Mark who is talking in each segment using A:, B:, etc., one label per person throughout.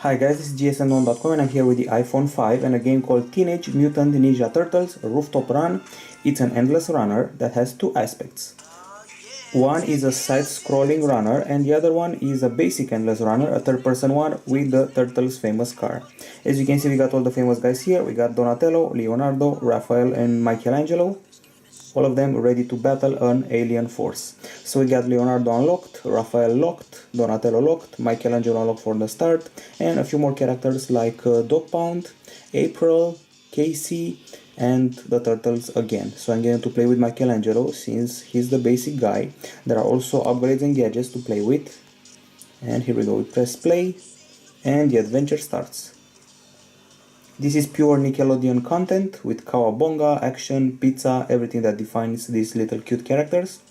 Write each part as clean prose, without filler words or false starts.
A: Hi guys, this is gsn1.com and I'm here with the iPhone 5 and a game called Teenage Mutant Ninja Turtles Rooftop Run. It's an endless runner that has two aspects. One is a side-scrolling runner and the other one is a basic endless runner, a third-person one with the Turtles' famous car. As you can see, we got all the famous guys here. We got Donatello, Leonardo, Raphael and Michelangelo. All of them ready to battle an alien force. So we got Leonardo unlocked, Raphael locked, Donatello locked, Michelangelo unlocked for the start, and a few more characters like Dog Pound, April, Casey, and the Turtles again. So I'm going to play with Michelangelo since he's the basic guy. There are also upgrades and gadgets to play with. And here we go, we press play, and the adventure starts. This is pure Nickelodeon content with cowabunga, action, pizza, everything that defines these little cute characters.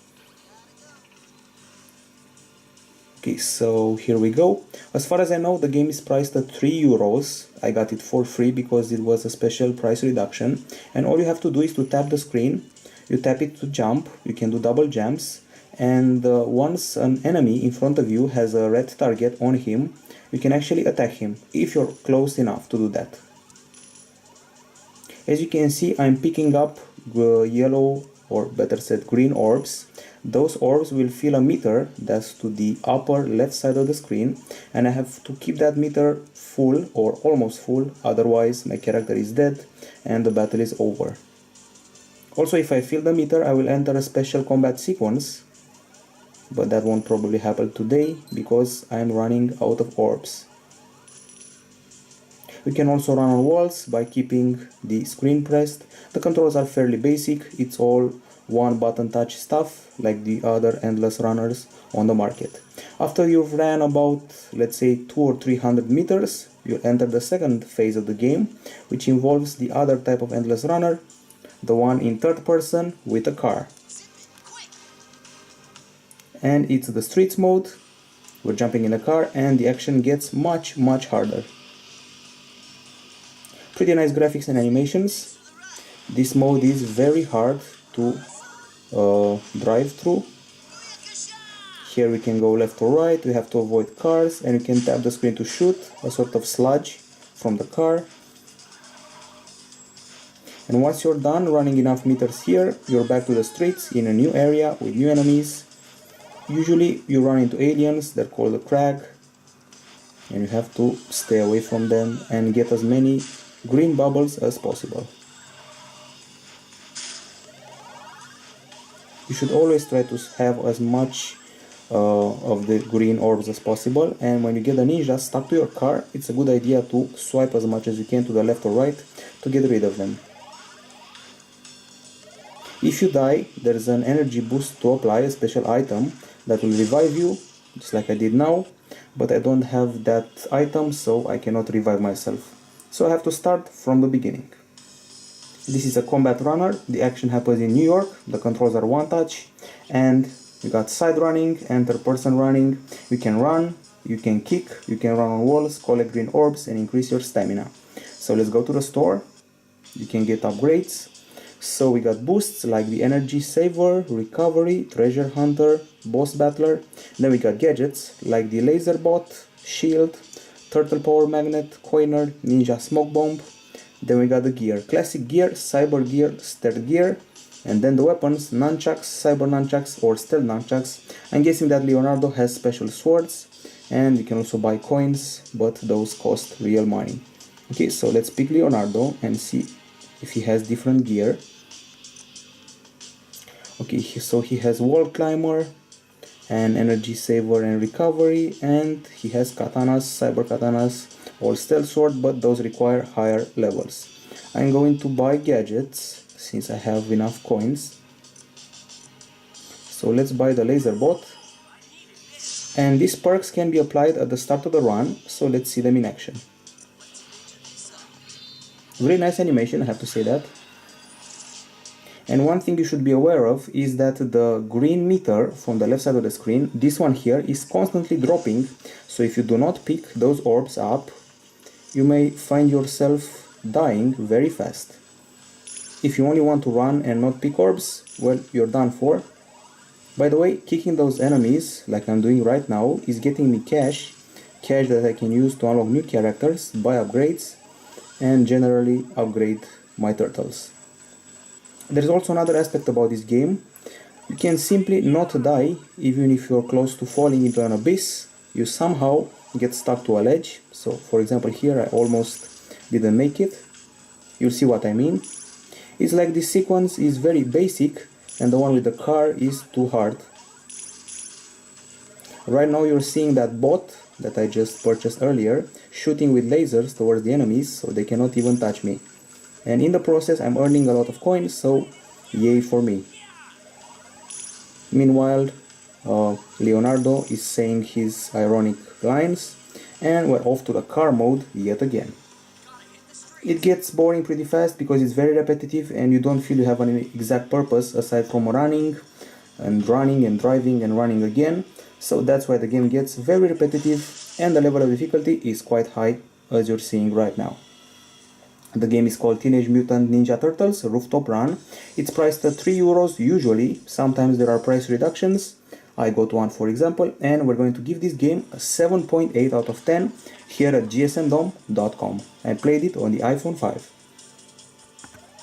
A: Okay, so here we go. As far as I know, the game is priced at €3. I got it for free because it was a special price reduction. And all you have to do is to tap the screen. You tap it to jump. You can do double jumps. And once an enemy in front of you has a red target on him, you can actually attack him if you're close enough to do that. As you can see, I'm picking up yellow, or better said green orbs. Those orbs will fill a meter that's to the upper left side of the screen, and I have to keep that meter full or almost full, otherwise my character is dead and the battle is over. Also, if I fill the meter, I will enter a special combat sequence, but that won't probably happen today because I'm running out of orbs. We can also run on walls by keeping the screen pressed. The controls are fairly basic, it's all one button touch stuff like the other endless runners on the market. After you've ran about, let's say, 200 or 300 meters, you'll enter the second phase of the game, which involves the other type of endless runner, the one in third person with a car. And it's the streets mode. We're jumping in a car and the action gets much harder. Pretty nice graphics and animations. This mode is very hard to drive through. Here we can go left or right, we have to avoid cars, and you can tap the screen to shoot a sort of sludge from the car. And once you're done running enough meters here, you're back to the streets in a new area with new enemies. Usually you run into aliens, they're called the Crag, and you have to stay away from them and get as many green bubbles as possible. You should always try to have as much of the green orbs as possible, and when you get the ninja stuck to your car, it's a good idea to swipe as much as you can to the left or right to get rid of them. If you die, there's an energy boost to apply, a special item that will revive you, just like I did now, but I don't have that item, so I cannot revive myself. So I have to start from the beginning. This is a combat runner, the action happens in New York, the controls are one touch, and you got side running, enter person running, you can run, you can kick, you can run on walls, collect green orbs and increase your stamina. So let's go to the store, you can get upgrades. So we got boosts like the energy saver, recovery, treasure hunter, boss battler. Then we got gadgets like the laser bot, shield, turtle power magnet, coiner, ninja smoke bomb. Then we got the gear, classic gear, cyber gear, stealth gear, and then the weapons, nunchucks, cyber nunchucks or stealth nunchucks. I'm guessing that Leonardo has special swords, and you can also buy coins, but those cost real money. Okay, so let's pick Leonardo and see if he has different gear. Okay, so he has wall climber and energy saver and recovery, and he has katanas, cyber katanas or stealth sword, but those require higher levels. I'm going to buy gadgets since I have enough coins. So let's buy the laser bot, and these perks can be applied at the start of the run, so let's see them in action. Very nice animation, I have to say that. And one thing you should be aware of is that the green meter from the left side of the screen, this one here, is constantly dropping, so if you do not pick those orbs up, you may find yourself dying very fast. If you only want to run and not pick orbs, well, you're done for. By the way, kicking those enemies, like I'm doing right now, is getting me cash, cash that I can use to unlock new characters, buy upgrades, and generally upgrade my turtles. There's also another aspect about this game. You can simply not die even if you're close to falling into an abyss. You somehow get stuck to a ledge. So for example here I almost didn't make it. You'll see what I mean. It's like this sequence is very basic and the one with the car is too hard. Right now you're seeing that bot that I just purchased earlier shooting with lasers towards the enemies so they cannot even touch me. And in the process I'm earning a lot of coins, so yay for me. Meanwhile, Leonardo is saying his ironic lines and we're off to the car mode yet again. It gets boring pretty fast because it's very repetitive and you don't feel you have an exact purpose aside from running and driving and running again. So that's why the game gets very repetitive and the level of difficulty is quite high, as you're seeing right now. The game is called Teenage Mutant Ninja Turtles Rooftop Run. It's priced at €3 usually, sometimes there are price reductions. I got one for example, and we're going to give this game a 7.8 out of 10 here at gsmdom.com. I played it on the iPhone 5.